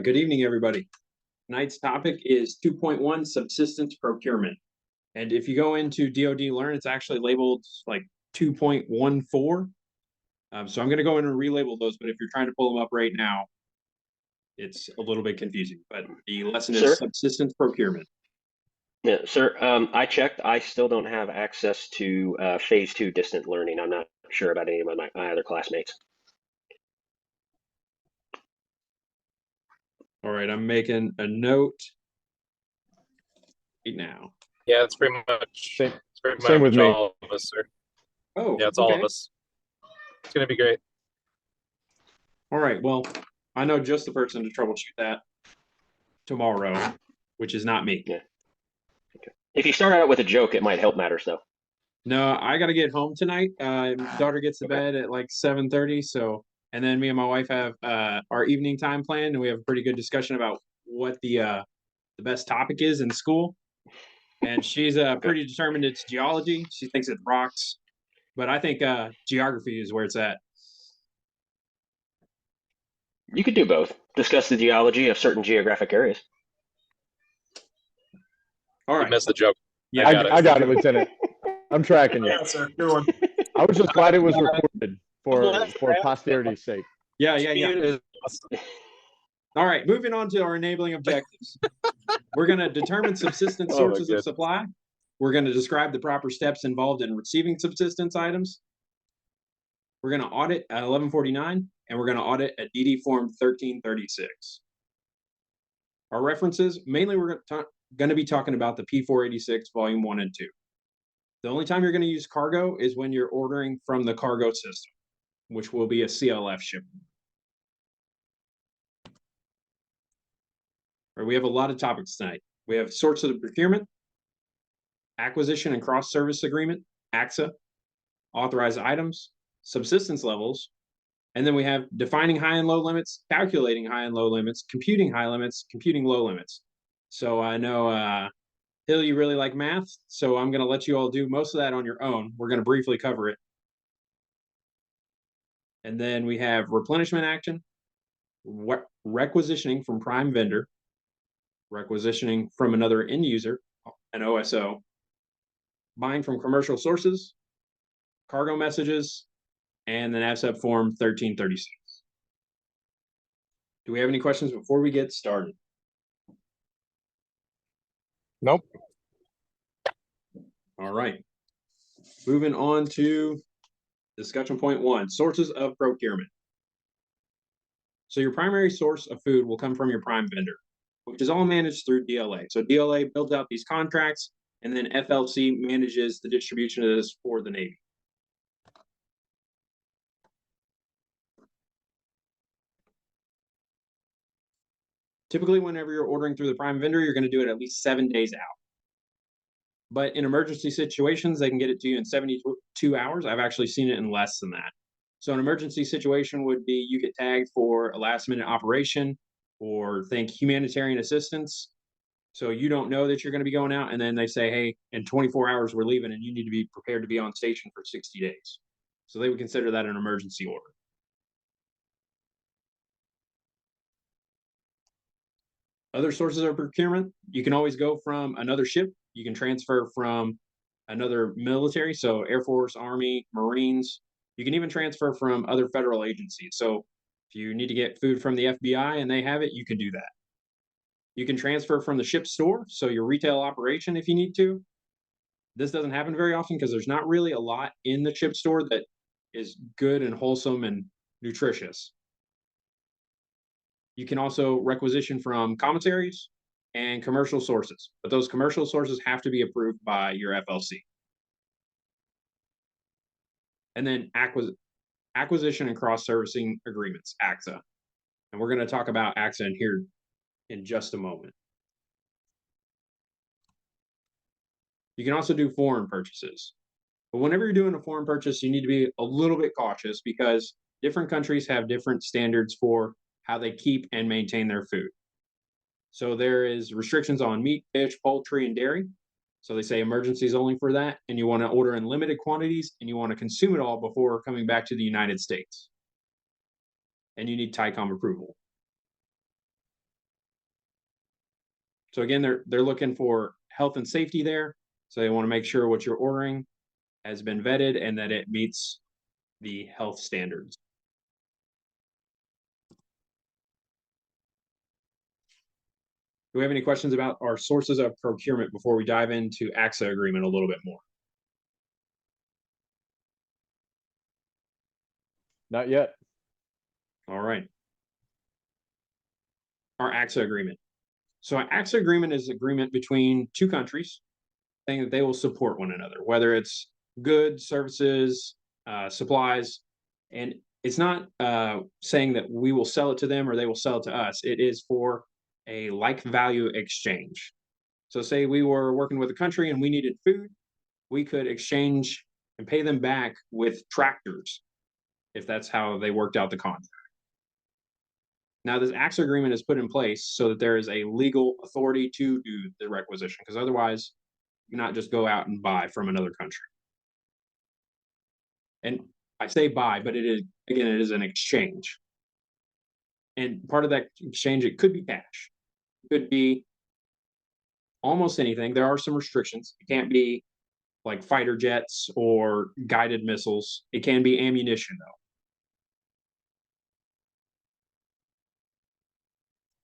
good evening, everybody. Tonight's topic is 2.1 subsistence procurement. And if you go into DoD Learn, it's actually labeled like 2.14. So I'm going to go in and relabel those, but if you're trying to pull them up right now, it's a little bit confusing. But the lesson is Sir? subsistence procurement. Yeah, sir. I checked. I still don't have access to phase 2 distant learning. I'm not sure about any of my other classmates. All right, I'm making a note right now. Yeah, it's pretty much Same with me. all of us, sir. Oh, Yeah, it's okay. all of us. It's gonna be great. All right, well, I know just the person to troubleshoot that tomorrow, which is not me. Yeah. Okay. If you start out with a joke, it might help matters, though. No, I got to get home tonight. My daughter gets to bed at like 7:30, so and then me and my wife have our evening time planned, and we have a pretty good discussion about what the best topic is in school. And she's pretty determined it's geology. She thinks it's rocks, but I think geography is where it's at. You could do both. Discuss the geology of certain geographic areas. All You right. missed the joke. Yeah, I got it, Lieutenant. I'm tracking you. Yeah, sir. Good one. I was just glad it was recorded for posterity's sake. yeah. Is All right, moving on to our enabling objectives. We're going to determine subsistence Oh my sources of supply. We're going to describe the proper steps involved in receiving subsistence items. We're going to audit at 1149, and we're going to audit at DD Form 1336. Our references, mainly we're going to be talking about the P486 Volume 1 and 2. The only time you're going to use cargo is when you're ordering from the cargo system, which will be a CLF shipment. All right, we have a lot of topics tonight. We have sources of procurement, acquisition and cross-service agreement, ACSA, authorized items, subsistence levels, and then we have defining high and low limits, calculating high and low limits, computing high limits, computing low limits. So I know, Hill, you really like math, so I'm going to let you all do most of that on your own. We're going to briefly cover it. And then we have replenishment action, requisitioning from prime vendor, requisitioning from another end user, an OSO, buying from commercial sources, cargo messages, and then ACSA Form 1336. Do we have any questions before we get started? Nope. All right. Moving on to discussion point 1, sources of procurement. So your primary source of food will come from your prime vendor, which is all managed through DLA. So DLA builds out these contracts, and then FLC manages the distribution of this for the Navy. Typically, whenever you're ordering through the prime vendor, you're going to do it at least 7 days out. But in emergency situations, they can get it to you in 72 hours. I've actually seen it in less than that. So an emergency situation would be you get tagged for a last-minute operation or think humanitarian assistance. So you don't know that you're going to be going out, and then they say, hey, in 24 hours, we're leaving, and you need to be prepared to be on station for 60 days. So they would consider that an emergency order. Other sources of procurement, you can always go from another ship. You can transfer from another military, so Air Force, Army, Marines. You can even transfer from other federal agencies. So if you need to get food from the FBI and they have it, you can do that. You can transfer from the ship store, so your retail operation if you need to. This doesn't happen very often because there's not really a lot in the ship store that is good and wholesome and nutritious. You can also requisition from commissaries and commercial sources, but those commercial sources have to be approved by your FLC. And then acquisition and cross-servicing agreements, ACSA. And we're going to talk about ACSA in here in just a moment. You can also do foreign purchases. But whenever you're doing a foreign purchase, you need to be a little bit cautious because different countries have different standards for how they keep and maintain their food. So there is restrictions on meat, fish, poultry, and dairy. So they say emergencies only for that, and you want to order in limited quantities, and you want to consume it all before coming back to the United States. And you need TICOM approval. So again, they're looking for health and safety there. So they want to make sure what you're ordering has been vetted and that it meets the health standards. Do we have any questions about our sources of procurement before we dive into ACSA agreement a little bit more? Not yet. All right. Our ACSA agreement. So an ACSA agreement is agreement between two countries saying that they will support one another, whether it's goods, services, supplies, and it's not saying that we will sell it to them or they will sell it to us. It is for a like value exchange. So say we were working with a country and we needed food, we could exchange and pay them back with tractors if that's how they worked out the contract. Now, this ACSA agreement is put in place so that there is a legal authority to do the requisition, because otherwise, you cannot just go out and buy from another country. And I say buy, but it is, again, it is an exchange. And part of that exchange, it could be cash, it could be almost anything. There are some restrictions. It can't be like fighter jets or guided missiles. It can be ammunition, though.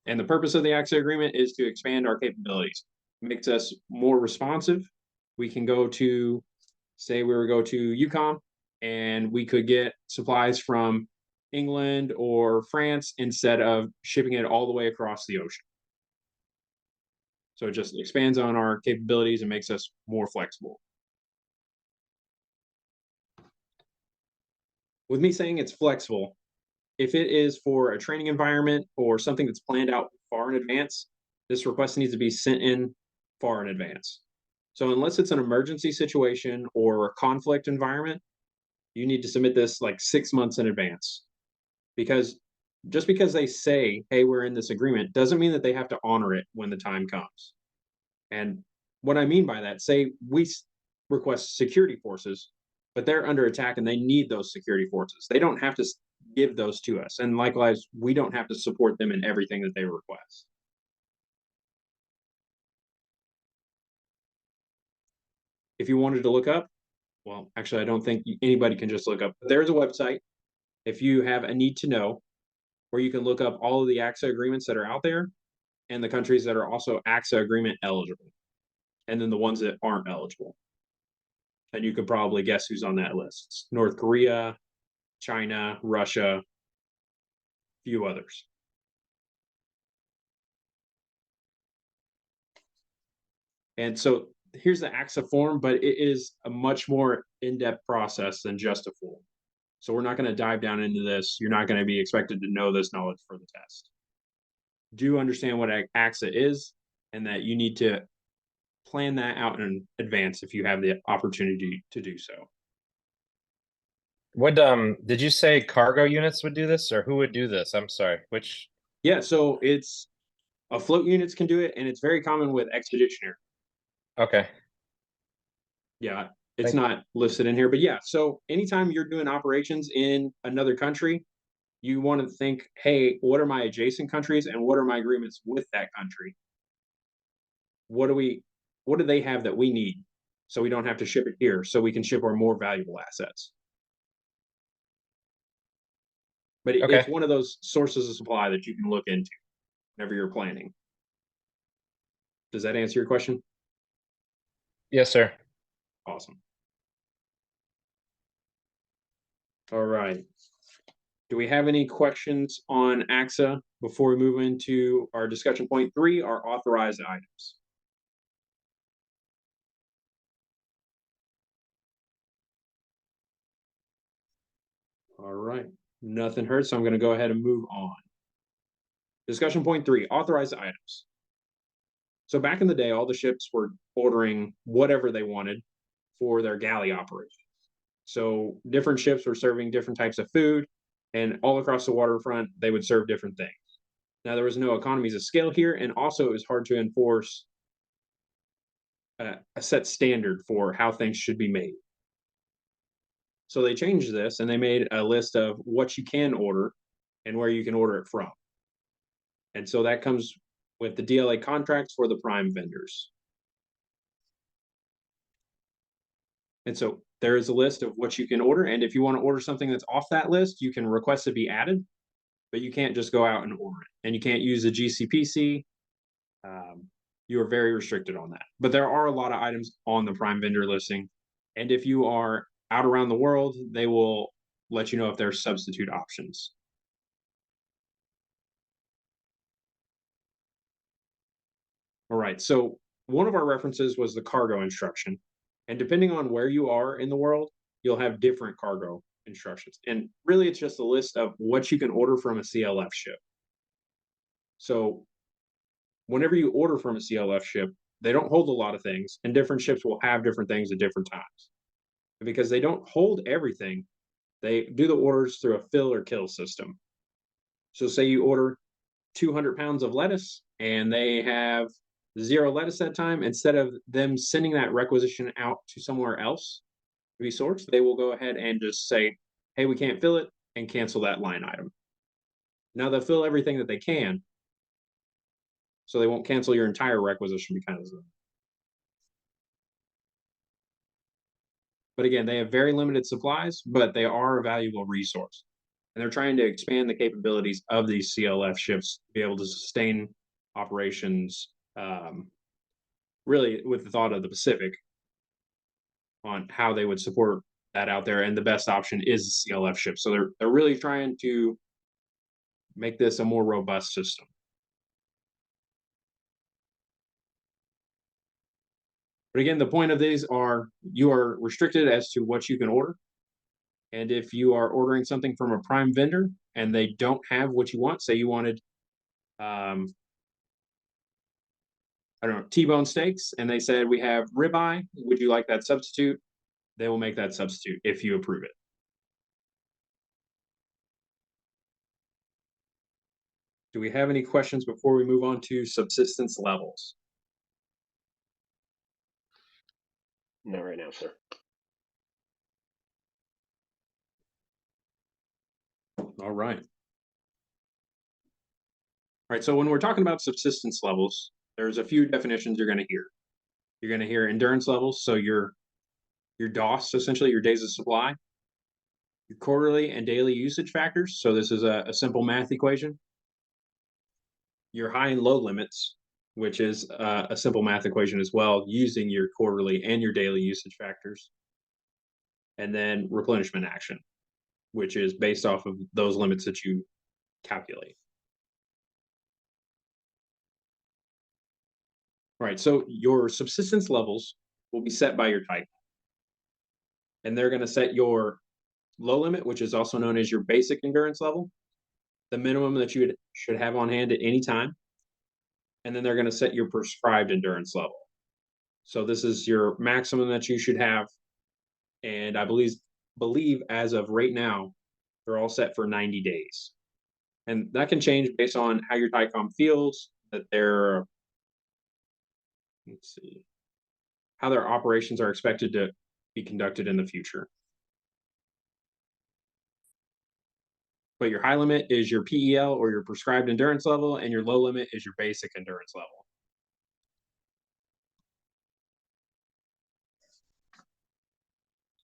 And the purpose of the ACSA agreement is to expand our capabilities. It makes us more responsive. We can go to, say we were go to Yukon, and we could get supplies from England or France instead of shipping it all the way across the ocean. So it just expands on our capabilities and makes us more flexible. With me saying it's flexible, if it is for a training environment or something that's planned out far in advance, this request needs to be sent in far in advance. So unless it's an emergency situation or a conflict environment, you need to submit this like 6 months in advance. Because just because they say, hey, we're in this agreement, doesn't mean that they have to honor it when the time comes. And what I mean by that, say we request security forces, but they're under attack and they need those security forces. They don't have to give those to us. And likewise, we don't have to support them in everything that they request. If you wanted to look up, well, actually, I don't think anybody can just look up. But there's a website, if you have a need to know, where you can look up all of the ACSA agreements that are out there and the countries that are also ACSA agreement eligible, and then the ones that aren't eligible. And you could probably guess who's on that list. It's North Korea, China, Russia, a few others. And so here's the ACSA form, but it is a much more in-depth process than just a form. So we're not going to dive down into this. You're not going to be expected to know this knowledge for the test. Do understand what ACSA is and that you need to plan that out in advance if you have the opportunity to do so. Would did you say cargo units would do this, or who would do this? I'm sorry, which? Yeah, so it's afloat units can do it, and it's very common with expeditionary. Okay. Yeah, it's not listed in here, but yeah, so anytime you're doing operations in another country, you want to think, hey, what are my adjacent countries and what are my agreements with that country? What do they have that we need so we don't have to ship it here, so we can ship our more valuable assets? But Okay. it's one of those sources of supply that you can look into whenever you're planning. Does that answer your question? Yes, sir. Awesome. All right. Do we have any questions on ACSA before we move into our discussion point 3, our authorized items? All right. Nothing heard, so I'm going to go ahead and move on. Discussion point 3, authorized items. So back in the day, all the ships were ordering whatever they wanted for their galley operations. So different ships were serving different types of food, and all across the waterfront, they would serve different things. Now, there was no economies of scale here, and also it was hard to enforce a set standard for how things should be made. So they changed this, and they made a list of what you can order and where you can order it from. And so that comes with the DLA contracts for the prime vendors. And so there is a list of what you can order. And if you want to order something that's off that list, you can request to be added, but you can't just go out and order it. And you can't use a GCPC. You are very restricted on that. But there are a lot of items on the prime vendor listing. And if you are out around the world, they will let you know if there's substitute options. All right, so one of our references was the cargo instruction. And depending on where you are in the world, you'll have different cargo instructions. And really, it's just a list of what you can order from a CLF ship. So whenever you order from a CLF ship, they don't hold a lot of things, and different ships will have different things at different times. And because they don't hold everything, they do the orders through a fill or kill system. So say you order 200 pounds of lettuce and they have 0 lettuce that time, instead of them sending that requisition out to somewhere else to be sourced, they will go ahead and just say, hey, we can't fill it, and cancel that line item. Now they'll fill everything that they can, so they won't cancel your entire requisition because of it. But again, they have very limited supplies, but they are a valuable resource. And they're trying to expand the capabilities of these CLF ships to be able to sustain operations, really with the thought of the Pacific on how they would support that out there. And the best option is the CLF ship. So they're really trying to make this a more robust system. But again, the point of these are you are restricted as to what you can order. And if you are ordering something from a prime vendor and they don't have what you want, say you wanted, I don't know, T-bone steaks, and they said, we have ribeye, would you like that substitute? They will make that substitute if you approve it. Do we have any questions before we move on to subsistence levels? Not right now, sir. All right. All right, so when we're talking about subsistence levels, there's a few definitions you're going to hear. You're going to hear endurance levels, so your DOS, essentially your days of supply, your quarterly and daily usage factors, so this is a simple math equation, your high and low limits, which is a simple math equation as well, using your quarterly and your daily usage factors, and then replenishment action, which is based off of those limits that you calculate. All right, so your subsistence levels will be set by your type. And they're going to set your low limit, which is also known as your basic endurance level, the minimum that you should have on hand at any time. And then they're going to set your prescribed endurance level. So this is your maximum that you should have. And I believe as of right now, they're all set for 90 days. And that can change based on how your TICOM feels, that they're, let's see, how their operations are expected to be conducted in the future. But your high limit is your PEL or your prescribed endurance level, and your low limit is your basic endurance level.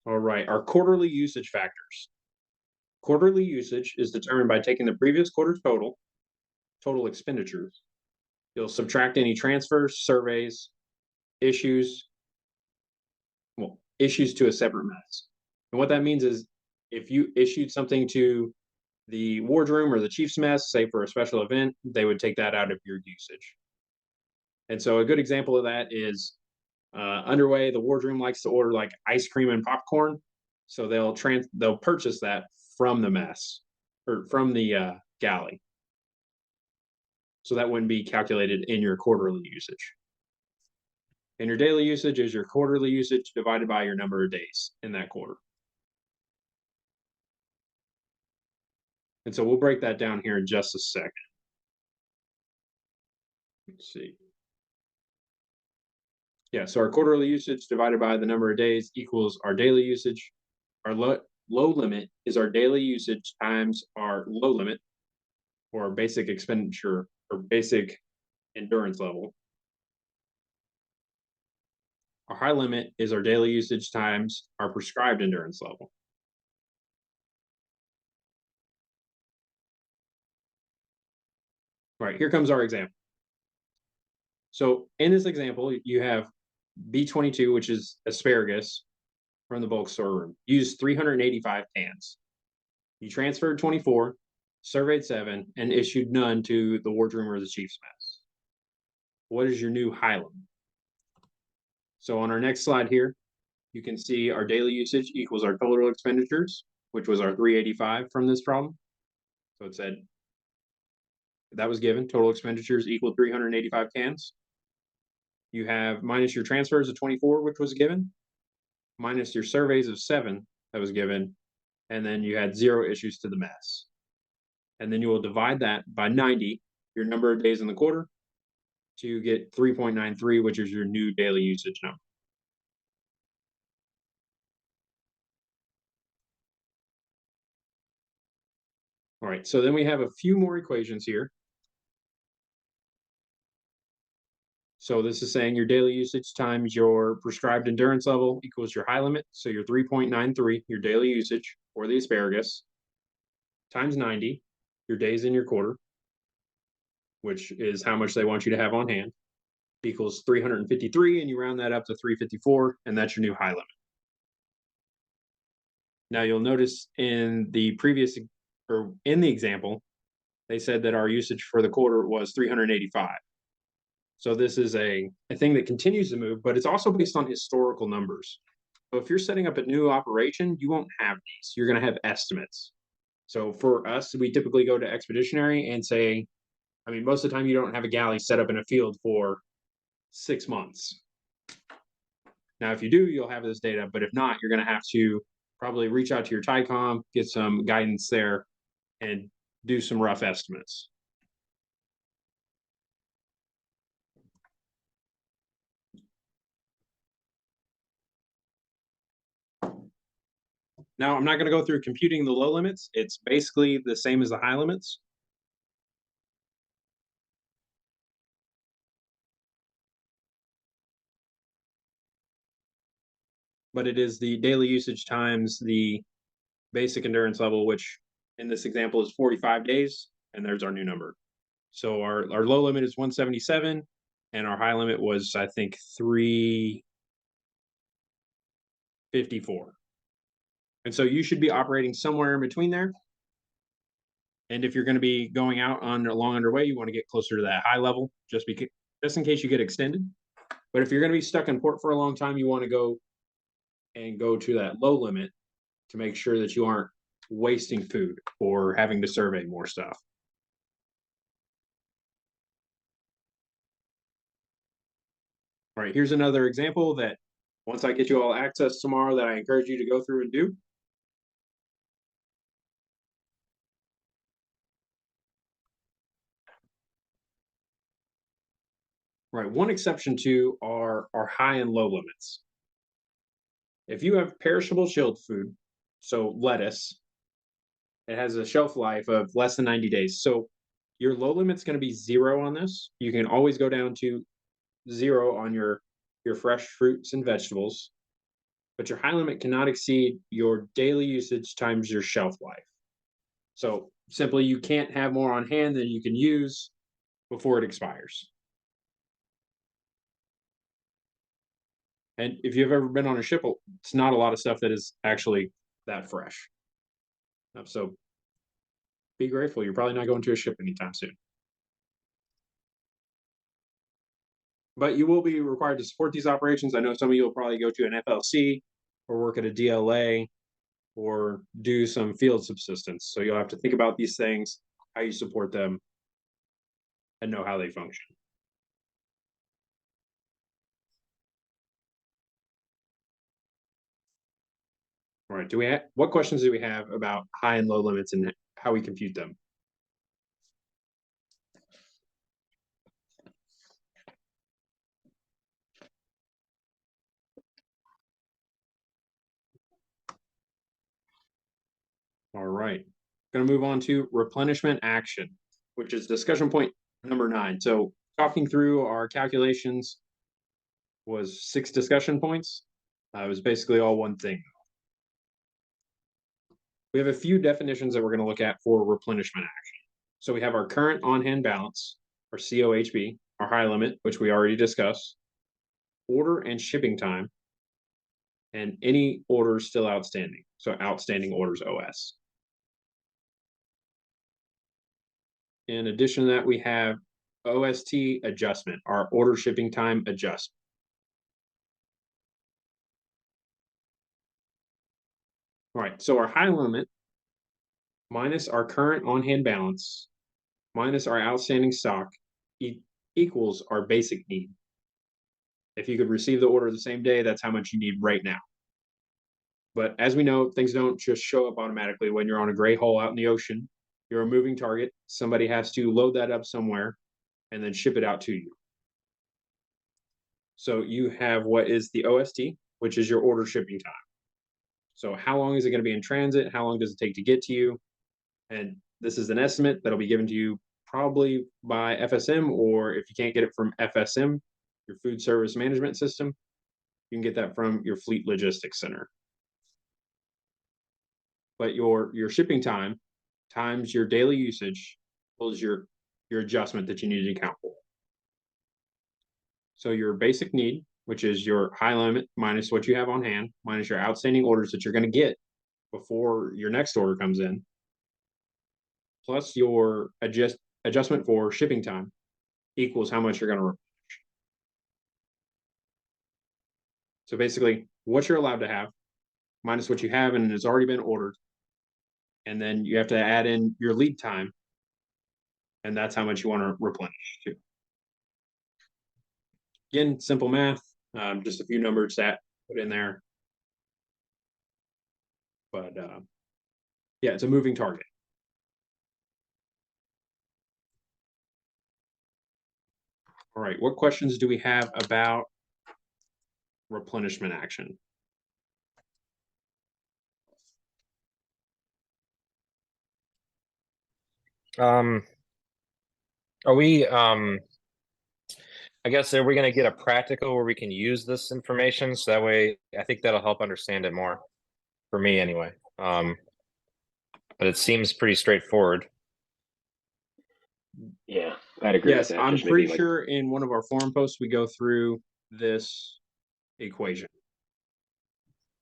All right, our quarterly usage factors. Quarterly usage is determined by taking the previous quarter's total expenditures. You'll subtract any transfers, surveys, issues to a separate mess. And what that means is if you issued something to the wardroom or the chief's mess, say for a special event, they would take that out of your usage. And so a good example of that is underway, the wardroom likes to order like ice cream and popcorn. So they'll purchase that from the mess or from the galley. So that wouldn't be calculated in your quarterly usage. And your daily usage is your quarterly usage divided by your number of days in that quarter. And so we'll break that down here in just a second. Let's see. Yeah, so our quarterly usage divided by the number of days equals our daily usage. Our low limit is our daily usage times our low limit, or basic expenditure, or basic endurance level. Our high limit is our daily usage times our prescribed endurance level. All right, here comes our example. So in this example, you have B22, which is asparagus from the bulk storeroom. Used 385 cans. You transferred 24, surveyed 7, and issued none to the wardroom or the chief's mess. What is your new high limit? So on our next slide here, you can see our daily usage equals our total expenditures, which was our 385 from this problem. So it said that was given, total expenditures equal 385 cans. You have minus your transfers of 24, which was given, minus your surveys of 7 that was given, and then you had 0 issues to the mess. And then you will divide that by 90, your number of days in the quarter, to get 3.93, which is your new daily usage number. All right, so then we have a few more equations here. So this is saying your daily usage times your prescribed endurance level equals your high limit. So your 3.93, your daily usage for the asparagus, times 90, your days in your quarter, which is how much they want you to have on hand, equals 353, and you round that up to 354, and that's your new high limit. Now you'll notice in the previous, or in the example, they said that our usage for the quarter was 385. So this is a thing that continues to move, but it's also based on historical numbers. So if you're setting up a new operation, you won't have these. You're going to have estimates. So for us, we typically go to Expeditionary and say, I mean, most of the time you don't have a galley set up in a field for 6 months. Now, if you do, you'll have this data, but if not, you're going to have to probably reach out to your TICOM, get some guidance there, and do some rough estimates. Now, I'm not going to go through computing the low limits. It's basically the same as the high limits. But it is the daily usage times the basic endurance level, which in this example is 45 days, and there's our new number. So our low limit is 177, and our high limit was, I think, 354. And so you should be operating somewhere in between there. And if you're going to be going out on a long underway, you want to get closer to that high level, just in case you get extended. But if you're going to be stuck in port for a long time, you want to go to that low limit to make sure that you aren't wasting food or having to survey more stuff. All right, here's another example that once I get you all access tomorrow that I encourage you to go through and do. Right, one exception to our high and low limits. If you have perishable chilled food, so lettuce, it has a shelf life of less than 90 days. So your low limit's going to be 0 on this. You can always go down to 0 on your fresh fruits and vegetables, but your high limit cannot exceed your daily usage times your shelf life. So simply, you can't have more on hand than you can use before it expires. And if you've ever been on a ship, it's not a lot of stuff that is actually that fresh. So be grateful. You're probably not going to a ship anytime soon. But you will be required to support these operations. I know some of you will probably go to an FLC or work at a DLA or do some field subsistence. So you'll have to think about these things, how you support them, and know how they function. All right, what questions do we have about high and low limits and how we compute them? All right, going to move on to replenishment action, which is discussion point number 9. So talking through our calculations was 6 discussion points. It was basically all one thing. We have a few definitions that we're going to look at for replenishment action. So we have our current on-hand balance, our COHB, our high limit, which we already discussed, order and shipping time, and any orders still outstanding. So outstanding orders OS. In addition to that, we have OST adjustment, our order shipping time adjustment. All right, so our high limit minus our current on-hand balance minus our outstanding stock equals our basic need. If you could receive the order the same day, that's how much you need right now. But as we know, things don't just show up automatically when you're on a gray hull out in the ocean. You're a moving target. Somebody has to load that up somewhere and then ship it out to you. So you have what is the OST, which is your order shipping time. So how long is it going to be in transit? How long does it take to get to you? And this is an estimate that'll be given to you probably by FSM, or if you can't get it from FSM, your food service management system, you can get that from your fleet logistics center. But your shipping time times your daily usage is your adjustment that you need to account for. So your basic need, which is your high limit minus what you have on hand, minus your outstanding orders that you're going to get before your next order comes in, plus your adjustment for shipping time equals how much you're going to replenish. So basically, what you're allowed to have minus what you have and it's already been ordered. And then you have to add in your lead time. And that's how much you want to replenish to. Again, simple math, just a few numbers that put in there. But yeah, it's a moving target. All right, what questions do we have about replenishment action? Are we I guess, are we going to get a practical where we can use this information? So that way, I think that'll help understand it more for me anyway. But it seems pretty straightforward. Yeah, I'd agree with Yes, that. I'm Just pretty maybe sure in one of our forum posts, we go through this equation.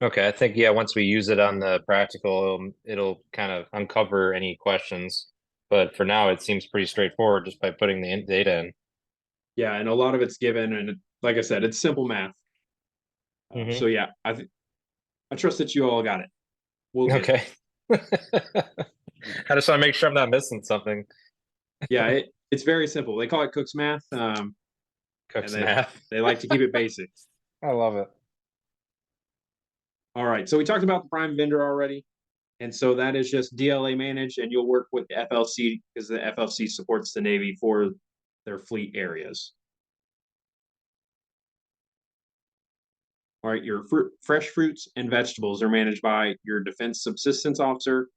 Okay, I think, yeah, once we use it on the practical, it'll kind of uncover any questions. But for now, it seems pretty straightforward just by putting the data in. Yeah, and a lot of it's given, and like I said, it's simple math. So yeah, I trust that you all got it. We'll get Okay. I just want to make sure I'm not missing something. Yeah, it's very simple. They call it Cook's math. Cook's and math. They like to keep it basic. I love it. All right, so we talked about the prime vendor already. And so that is just DLA managed, and you'll work with the FLC because the FLC supports the Navy for their fleet areas. All right, your fresh fruits and vegetables are managed by your Defense Subsistence Officer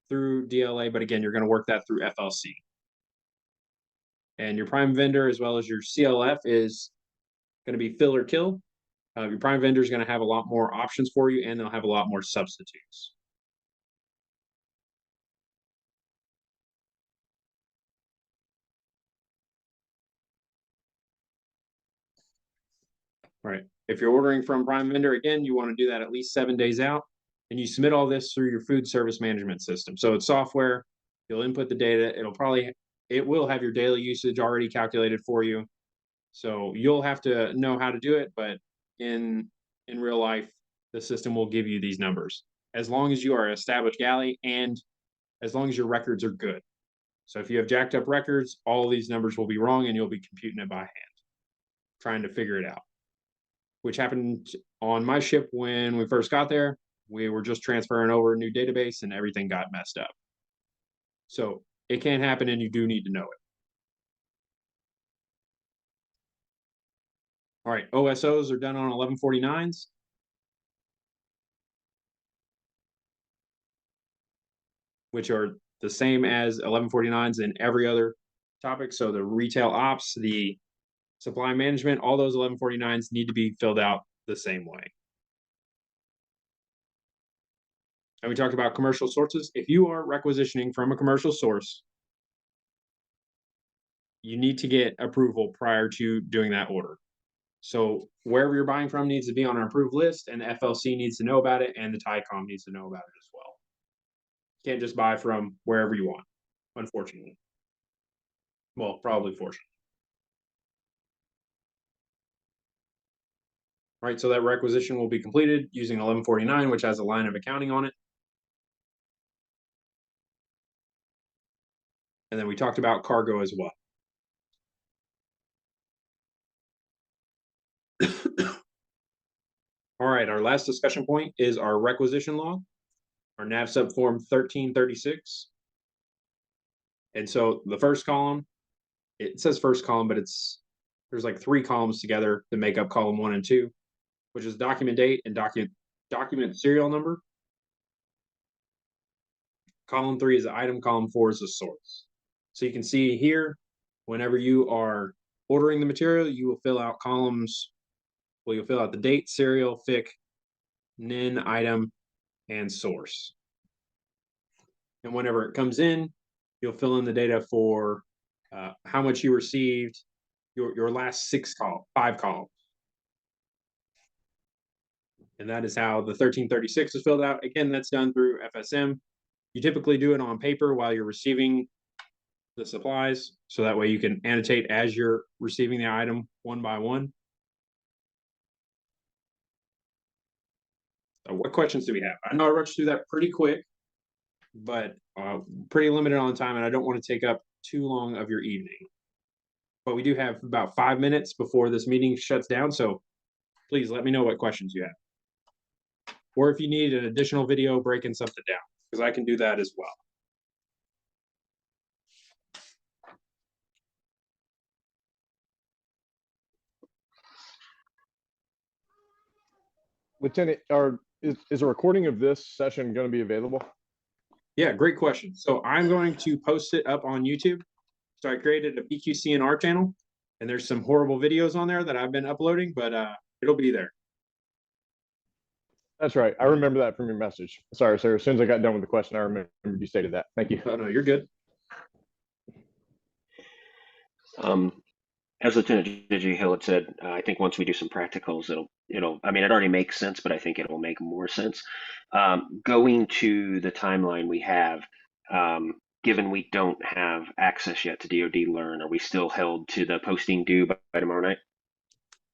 through DLA, but again, you're going to work that through FLC. And your prime vendor, as well as your CLF, is going to be fill or kill. Your prime vendor is going to have a lot more options for you, and they'll have a lot more substitutes. All right. If you're ordering from prime vendor, again, you want to do that at least 7 days out, and you submit all this through your food service management system. So it's software. You'll input the data. It will have your daily usage already calculated for you. So you'll have to know how to do it, but in real life, the system will give you these numbers as long as you are an established galley and as long as your records are good. So if you have jacked up records, all these numbers will be wrong and you'll be computing it by hand, trying to figure it out, which happened on my ship when we first got there. We were just transferring over a new database and everything got messed up. So it can happen and you do need to know it. All right, OSOs are done on 1149s. Which are the same as 1149s in every other topics. So the retail ops, the supply management, all those 1149s need to be filled out the same way. And we talked about commercial sources. If you are requisitioning from a commercial source, you need to get approval prior to doing that order. So wherever you're buying from needs to be on our approved list, and the FLC needs to know about it, and the TICOM needs to know about it as well. You can't just buy from wherever you want, unfortunately. Well, probably fortunately. Right, so that requisition will be completed using 1149, which has a line of accounting on it. And then we talked about cargo as well. All right, our last discussion point is our requisition log, our NAV sub form 1336. And so the first column, it says first column, but there's like 3 columns together to make up column 1 and 2, which is document date and document serial number. Column 3 is the item, column 4 is the source. So you can see here, whenever you are ordering the material, you will fill out columns. Well, you'll fill out the date, serial, FIC, NIN, item, and source. And whenever it comes in, you'll fill in the data for how much you received, your last 5 columns. And that is how the 1336 is filled out. Again, that's done through FSM. You typically do it on paper while you're receiving the supplies, so that way you can annotate as you're receiving the item one by one. So what questions do we have? I know I rushed through that pretty quick, but pretty limited on time, and I don't want to take up too long of your evening. But we do have about 5 minutes before this meeting shuts down, so please let me know what questions you have. Or if you need an additional video breaking something down, because I can do that as well. Lieutenant, is a recording of this session going to be available? Yeah, great question. So I'm going to post it up on YouTube. So I created a BQR-NR channel, and there's some horrible videos on there that I've been uploading, but it'll be there. That's right. I remember that from your message. Sorry, sir. As soon as I got done with the question, I remembered you stated that. Thank you. Oh, no, you're good. As Lieutenant J.G. Hill had said, I think once we do some practicals, I mean, it already makes sense, but I think it will make more sense. Going to the timeline we have, given we don't have access yet to DoD Learn, are we still held to the posting due by tomorrow night?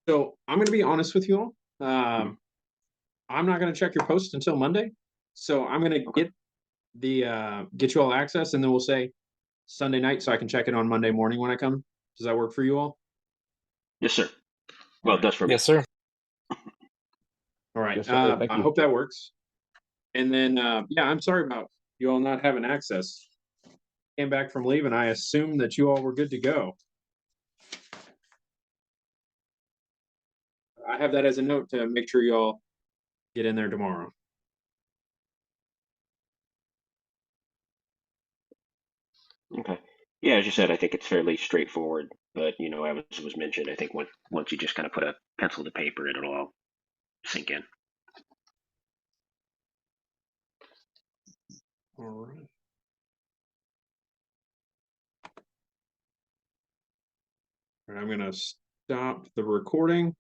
So I'm going to be honest with you all. I'm not going to check your post until Monday. So I'm going to get you all access, and then we'll say Sunday night so I can check it on Monday morning when I come. Does that work for you all? Yes, sir. Well, it does for me. Yes, sir. All right. Yes, sir. Thank I you. hope that works. And then, yeah, I'm sorry about you all not having access. Came back from leave, and I assumed that you all were good to go. I have that as a note to make sure you all get in there tomorrow. Okay. Yeah, as you said, I think it's fairly straightforward, but as was mentioned, I think once you just kind of put a pencil to paper, it'll all sink in. All right. All right, I'm going to stop the recording.